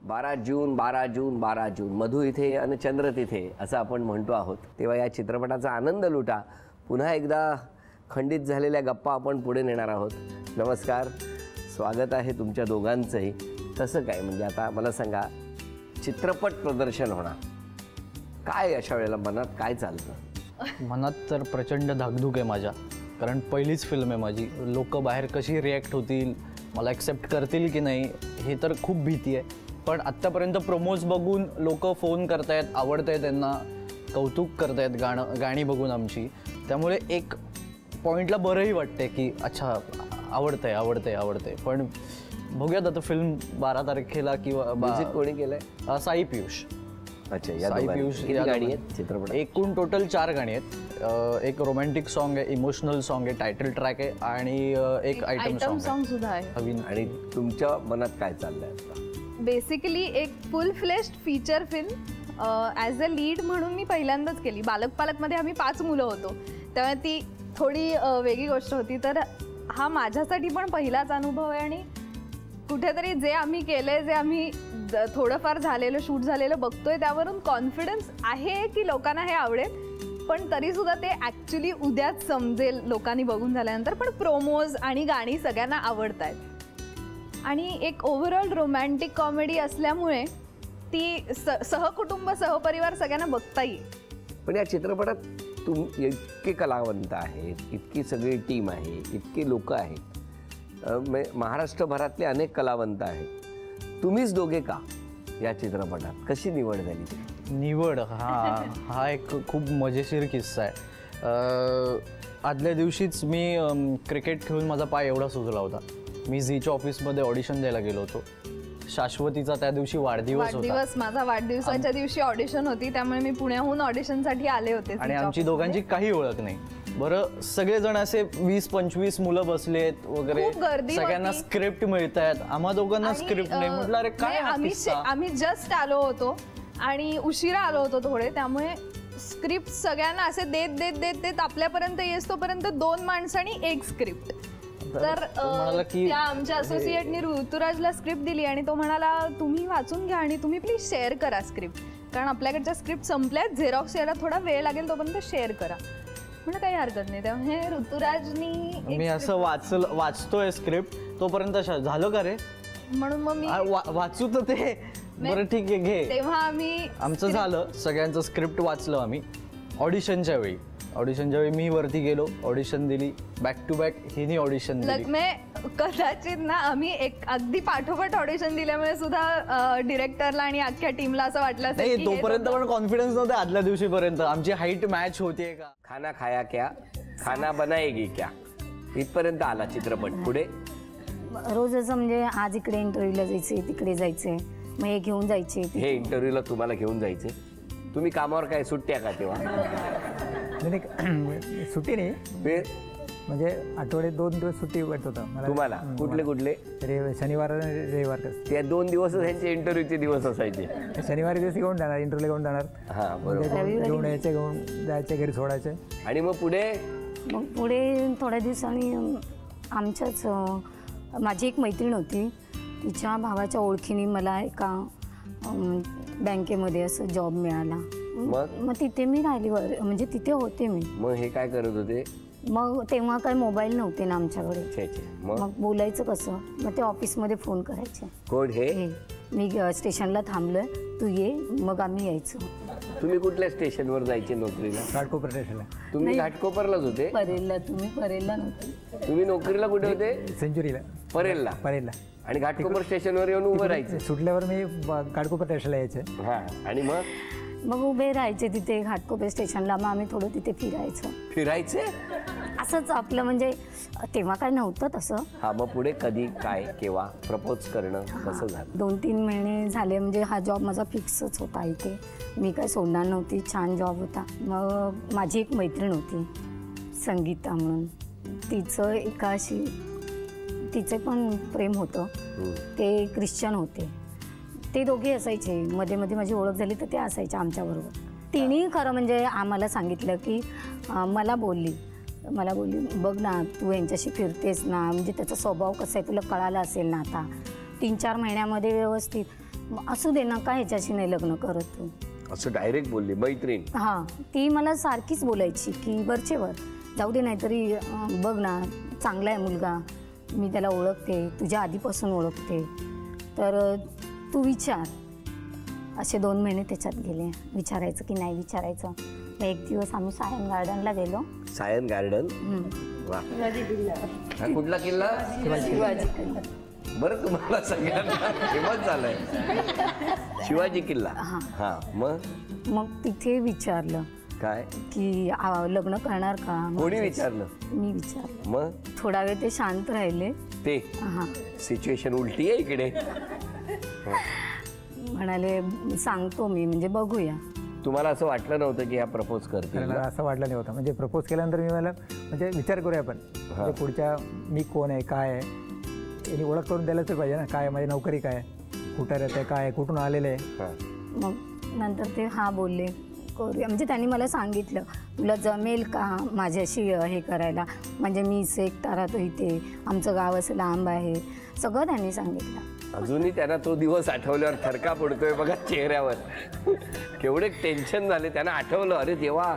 12 जून 12 जून 12 जून मधु इथे आणि चंद्र तिथे असं आपण म्हणतो आहोत. तेव्हा या चित्रपटाचा आनंद लुटा. पुन्हा एकदा खंडित झालेल्या गप्पा आपण पुढे नेणार आहोत. नमस्कार, स्वागत आहे तुमच्या दोघांचंही. तसं काय म्हणजे आता मला सांगा, चित्रपट प्रदर्शन होणार, काय अशा वेळेला मनात काय चालतं? मनात तर प्रचंड धाकधूक आहे माझ्या, कारण पहिलीच फिल्म आहे माझी. लोक बाहेर कशी रिॲक्ट होतील, मला ॲक्सेप्ट करतील की नाही, हे तर खूप भीती आहे. पण आत्तापर्यंत प्रोमोज बघून लोक फोन करतायत, आवडतंय त्यांना, कौतुक करतायत गाणी बघून आमची. त्यामुळे एक पॉईंटला बरंही वाटते की अच्छा आवडतंय. पण बघूयात आता फिल्म 12 तारखेला किंवा म्युझिक कोणी केलंय? साई पियुष. अच्छा, साई पियुष. किती गाणी आहेत चित्रपटात? एकूण टोटल 4 गाणी आहेत. एक रोमॅन्टिक सॉन्ग आहे, इमोशनल सॉन्ग आहे, टायटल ट्रॅक आहे आणि एक आयटम सॉन्ग सुद्धा आहे. आणि तुमच्या मनात काय चाललंय आता? बेसिकली एक फुल fleshed feature film as a lead म्हणून मी पहिल्यांदाच केली. बालक पालकमध्ये आम्ही 5 मुलं होतो, त्यामुळे ती थोडी वेगळी गोष्ट होती. तर हा माझ्यासाठी पण पहिलाच अनुभव आहे आणि कुठेतरी जे आम्ही केलंय, जे आम्ही थोडंफार झालेलं शूट झालेलं बघतोय, त्यावरून कॉन्फिडन्स आहे की लोकांना हे आवडेल. पण तरीसुद्धा ते ॲक्च्युली उद्याच समजेल लोकांनी बघून झाल्यानंतर. पण प्रोमोज आणि गाणी सगळ्यांना आवडत आहेत आणि एक ओव्हरऑल रोमॅन्टिक कॉमेडी असल्यामुळे ती सहकुटुंब सहपरिवार सगळ्यांना बघता येईल. पण या चित्रपटात इतके कलावंत आहेत, इतकी सगळी टीम आहे, इतके लोक आहेत, महाराष्ट्रभरातले अनेक कलावंत आहेत. तुम्हीच दोघे का या चित्रपटात? कशी निवड झाली? निवड हा एक खूप मजेशीर किस्सा आहे. आदल्या दिवशीच मी क्रिकेट खेळून माझा पाय एवढा सुजला होता. मी झीच्या ऑफिसमध्ये ऑडिशन द्यायला गेलो होतो. शाश्वतीचा त्या दिवशी वाढदिवस होता. माझा वाढदिवसाच्या दिवशी ऑडिशन होती, त्यामुळे मी पुण्याहून ऑडिशनसाठी आले होते आणि आमची दोघांची काही ओळख नाही. बरं, सगळेजण असे 20-25 मुलं बसलेत वगैरे, सगळ्यांना स्क्रिप्ट मिळत आहेत, आम्हा दोघांना स्क्रिप्ट नाही. म्हटलं अरे काय, आम्ही जस्ट आलो होतो आणि उशिरा आलो होतो थोडे, त्यामुळे स्क्रिप्ट सगळ्यांना असे देत आपल्यापर्यंत येतोपर्यंत 2 माणसांनी 1 स्क्रिप्ट. तर त्या आमच्या असोसिएटनी ऋतुराजला स्क्रिप्ट दिली आणि तो म्हणाला तुम्ही वाचून घ्या आणि तुम्ही प्लीज शेअर करा स्क्रिप्ट, कारण आपल्याकडच्या स्क्रिप्ट संपल्यात, झेरॉक्स यायला थोडा वेळ लागेल, तोपर्यंत शेअर करा. म्हणजे काही हरकत नाही. तेव्हा हे ऋतुराजनी, मी असं वाचतोय स्क्रिप्ट, तोपर्यंत झालं का रे म्हणून मग मी वाचू तर ते बरं ठीक आहे घे. तेव्हा आम्ही आमचं झालं, सगळ्यांचं स्क्रिप्ट वाचलं आम्ही. ऑडिशनच्या वेळी मी वरती गेलो, ऑडिशन दिली, बॅक टू बॅक हिने ऑडिशन दिली. कदाचित ना आम्ही अगदी पाठोपाठ ऑडिशन दिल्यामुळे सुद्धा डिरेक्टरला आणि अख्ख्या टीमला असं वाटलं नाही, तोपर्यंत पण कॉन्फिडन्स नव्हता. आदल्या दिवशीपर्यंत आमची हाईट मॅच होतीये का, खाना खाया क्या, खाना बनाएगी क्या, इथपर्यंत आला चित्रपट. पुढे रोज असं म्हणजे आज इकडे इंटरव्ह्यूला जायचे, तिकडे जायचे, मग हे घेऊन जायचे. हे इंटरव्ह्यूला तुम्हाला घेऊन जायचे? तुम्ही कामावर काय सुट्ट्या का तेव्हा? नाही, सुट्टी नाही, म्हणजे आठवड्यात 2 दिवस सुट्टी भेटत होता मला. तुम्हाला कुठले? शनिवार आणि रविवार. त्या 2 दिवस त्यांचे इंटरव्ह्यूचे दिवस असायचे. शनिवारी दिवस घेऊन जाणार, इंटरव्ह्यूला घेऊन जाणार, घेऊन यायचे, घेऊन जायचे, घरी सोडायचे. आणि मग पुढे थोड्या दिवसांनी आमच्याच माझी एक मैत्रीण होती, तिच्या भावाच्या ओळखीने मला एका बँकेमध्ये असं जॉब मिळाला. मग तिथे मी राहिली, म्हणजे तिथे होते मी. मग हे काय करत होते? मग तेव्हा काही मोबाईल नव्हते ना आमच्याकडे. मग बोलायचं कसं? मग ते ऑफिसमध्ये फोन करायचे. कोण हे? मी स्टेशनला थांबलोय, तू ये, मग आम्ही यायचो. तुम्ही कुठल्या स्टेशनवर जायचे नोकरीला? घाटकोपर स्टेशनला. तुम्ही घाटकोपरलाच होते? परेलला. तुम्ही परेलला नव्हते? तुम्ही नोकरीला कुठे होते? सेंचुरीला. परेलला. आणि घाटकोपर स्टेशनवर येऊन उभं राहायचं? सुटल्यावर मी घाटकोपर स्टेशनला यायचे. आणि मग उभे राहायचे तिथे घाटकोपर स्टेशनला. मग आम्ही थोडं तिथे फिरायचे असंच आपलं, म्हणजे तेव्हा काय नव्हतं तसं. मग पुढे कधी काय, केव्हा प्रपोज करणं कसं झालं? 2-3 महिने झाले, म्हणजे हा जॉब माझा फिक्सच होता इथे, मी काय सोडणार नव्हती, छान जॉब होता. मग माझी एक मैत्रीण होती संगीता म्हणून, तिचं पण प्रेम होतं. ते ख्रिश्चन होते, ते दोघे असायचे, मध्ये मध्ये माझी ओळख झाली तर ते असायचे आमच्याबरोबर. तिने खरं म्हणजे आम्हाला सांगितलं की मला बोलली बघ ना, तू यांच्याशी फिरतेस ना, म्हणजे त्याचा स्वभाव कसा आहे तुला कळाला असेल ना आता. 3-4 महिन्यामध्ये व्यवस्थित असू दे ना, का ह्याच्याशी नाही लग्न करत तू? असं डायरेक्ट बोलली मैत्रीण? हां, ती मला सारखीच बोलायची की वरचेवर जाऊ दे, नाहीतरी बघ ना, चांगला आहे मुलगा, मी त्याला ओळखते, तुझ्या आधीपासून ओळखते, तर तू विचार. असे 2 महिने त्याच्यात गेले, विचारायचं की नाही विचारायचं. एक दिवस आम्ही सायन गार्डनला गेलो. सायन गार्डन? वा. हा कुठला किल्ला? शिवाजी किल्ला. बरं, तुम्हाला सगळ्यांना फेमस झालंय शिवाजी किल्ला. हा, मग तिथे विचारलं काय की लग्न करणार का? कोणी विचारलं? मी विचारलं. मग थोडा वेळ ते शांत राहिले. ते हां, सिच्युएशन उलटी आहे इकडे. म्हणाले सांगतो मी, म्हणजे बघूया. तुम्हाला असं वाटलं नव्हतं की हा प्रपोज करतील? मला असं वाटलं नाही होतं. म्हणजे प्रपोज केल्यानंतर मी मला म्हणजे विचार करूया आपण, म्हणजे पुढच्या मी कोण आहे, काय आहे, यांनी ओळख करून द्यायला तर पाहिजे ना. काय माझी नोकरी, काय कुठं राहते, काय कुठून आलेलं आहे. मग नंतर ते हा बोलले करूया. म्हणजे त्यांनी मला सांगितलं तुला जमेल का माझ्याशी हे करायला, म्हणजे मी एकटा राहतो इथे, आमचं गाव असं लांब आहे, सगळं त्यांनी सांगितलं. अजूनही त्यांना तो दिवस आठवल्यावर थरका पडतोय बघा चेहऱ्यावर. केवढे टेन्शन झाले त्यांना आठवलं. अरे देवा,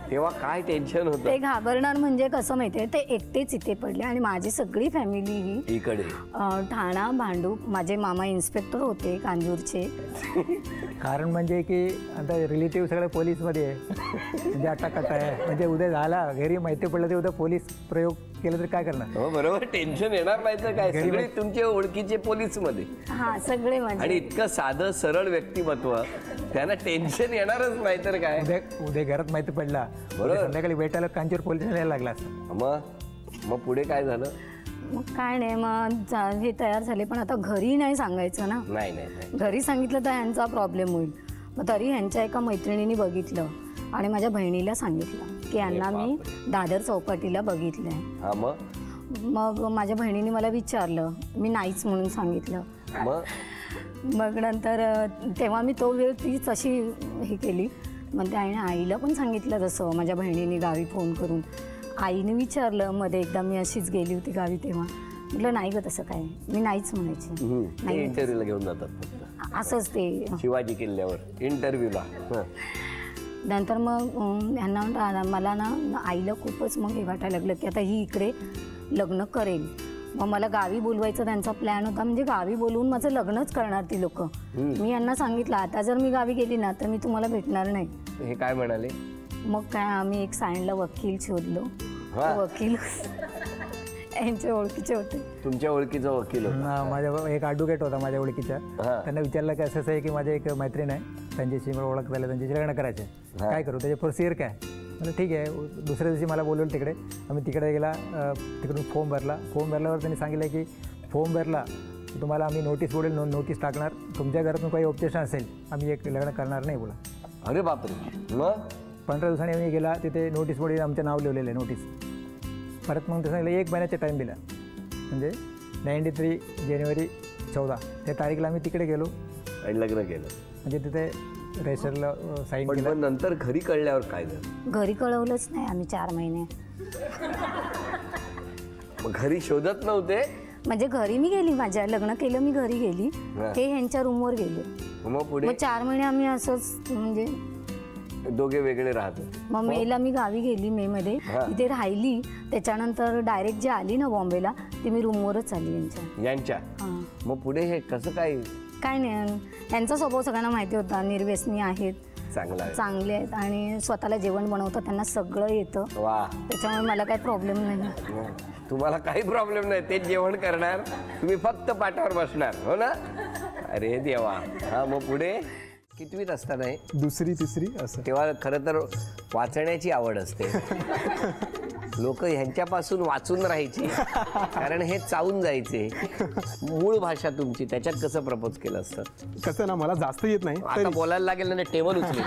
तेव्हा काय टेन्शन होतं. ते घाबरणार म्हणजे कसं माहितीये, ते एकटेच इथे पडले आणि माझी सगळी फॅमिली ही इकडे ठाणा, भांडूप. माझे मामा इन्स्पेक्टर होते कांजूरचे. कारण म्हणजे की आता रिलेटिव्ह सगळे पोलीसमध्ये आहे, म्हणजे अटाकट्टा आहे. म्हणजे उद्या झाला घरी माहिती पडलं ते उद्या पोलीस प्रयोग केलं तर काय करणार? हो बरोबर, टेन्शन येणार नाही तर काय. सगळे तुमचे ओळखीचे पोलीस मध्ये. हा, सगळे माझे. आणि इतकं साधं सरळ व्यक्तिमत्व, त्यांना टेन्शन येणारच नाही तर काय. उद्या घरात माहिती पडला, बरोबर, संध्याकाळी भेटायला कांचूर पोलीस यायला लागला असं. मग पुढे काय झालं? मग काय नाही, मग हे तयार झाले, पण आता घरी नाही सांगायचं ना. नाही, घरी सांगितलं तर ह्यांचा प्रॉब्लेम होईल. मग तरी ह्यांच्या एका मैत्रिणीने बघितलं आणि माझ्या बहिणीला सांगितलं की यांना मी दादर चौपाटीला बघितलंय. मग माझ्या बहिणीने मला विचारलं, मी नाहीच म्हणून सांगितलं. मग नंतर तेव्हा मी तो वेळ तीच अशी हे केली. मग त्या आईला पण सांगितलं तसं. माझ्या बहिणीने गावी फोन करून आईने विचारलं मध्ये एकदा, मी अशीच गेली होती गावी, तेव्हा म्हटलं नाही ग तसं काय, मी नाहीच म्हणायची. नाही, इंटरव्ह्यूला घेऊन जातात असंच ते शिवाजी किल्ल्यावर इंटरव्ह्यूला. नंतर मग ह्यांना मला ना आईला खूपच मग हे वाटायला लागलं की आता ही इकडे लग्न करेल. मग मला गावी बोलवायचं त्यांचा प्लॅन होता. म्हणजे गावी बोलवून माझं लग्नच करणार ती लोक. मी यांना सांगितलं आता जर मी गावी गेली ना तर मी तुम्हाला भेटणार नाही. हे काय म्हणाले? मग काय आम्ही एक सायनला वकील शोधलो. वकील यांच्या ओळखीचे होते. तुमच्या ओळखीचा वकील होता? माझ्या एक ॲडव्होकेट होता माझ्या ओळखीचा. त्यांना विचारलं की असं आहे की माझे एक मैत्रीण आहे, त्यांच्याशी मला ओळख झालं, त्यांच्याशी लग्न करायचं, काय करू, त्याचे प्रोसिजर काय? म्हणजे ठीक आहे. दुसऱ्या दिवशी मला बोलवलं तिकडे. आम्ही तिकडे गेला, तिकडून फॉर्म भरल्यावर त्यांनी सांगितलं की फॉर्म भरला तुम्हाला आम्ही नोटीस बोलेल, नोटीस टाकणार, तुमच्या घरातून काही ऑब्जेक्शन असेल आम्ही एक लग्न करणार नाही बोला. अरे बापरे. मग 15 दिवसांनी आम्ही गेला, तिथे नोटीस बोर्ड आमचं नाव लिहिलेलं आहे नोटीस. परत मग ते सांगितलं 1 महिन्याचा टाईम दिला, म्हणजे 93 जानेवारी 14 त्या तारीखला आम्ही तिकडे गेलो आणि लग्न केलं. म्हणजे तिथे रजिस्टरला साईन केलं. पण नंतर घरी कळल्यावर काय झालं? घरी कळवलंच नाही आम्ही 4 महिने. मग घरी शोधत नव्हते? म्हणजे घरी मी गेली, माझ्या लग्न केलं मी घरी गेली, ते ह्यांच्या रूमवर गेले. मग पुढे 4 महिने आम्ही असंच म्हणजे दोघे वेगळे राहत होते. मग मेला मी गावी गेली, मे मध्ये इथे राहिली. त्याच्यानंतर डायरेक्ट जे आली ना बॉम्बेला, ते मी रूमवरच आली यांच्या. मग पुढे हे कसं काय? काय नाही, यांचा स्वभाव सगळ्यांना माहिती होता, निर्व्यसनी आहेत, चांगले आहेत आणि स्वतःला जेवण बनवतात, त्यांना सगळं येतं. त्याच्यामुळे मला काही प्रॉब्लेम नाही. तुम्हाला काही प्रॉब्लेम नाही, ते जेवण करणार, तुम्ही फक्त पाठावर बसणार, हो ना? अरे देवा. हा, मग पुढे कितवीत असताना? 2री 3री असं. तेव्हा खरं तर वाचण्याची आवड असते. लोक ह्यांच्यापासून वाचून राहायची, कारण हे चावून जायचे. मूळ भाषा तुमची, त्याच्यात कसं प्रपोज केलं असतं? कसं ना, मला जास्त येत नाही. आता बोलायला लागेल ना, टेबल उचलेल.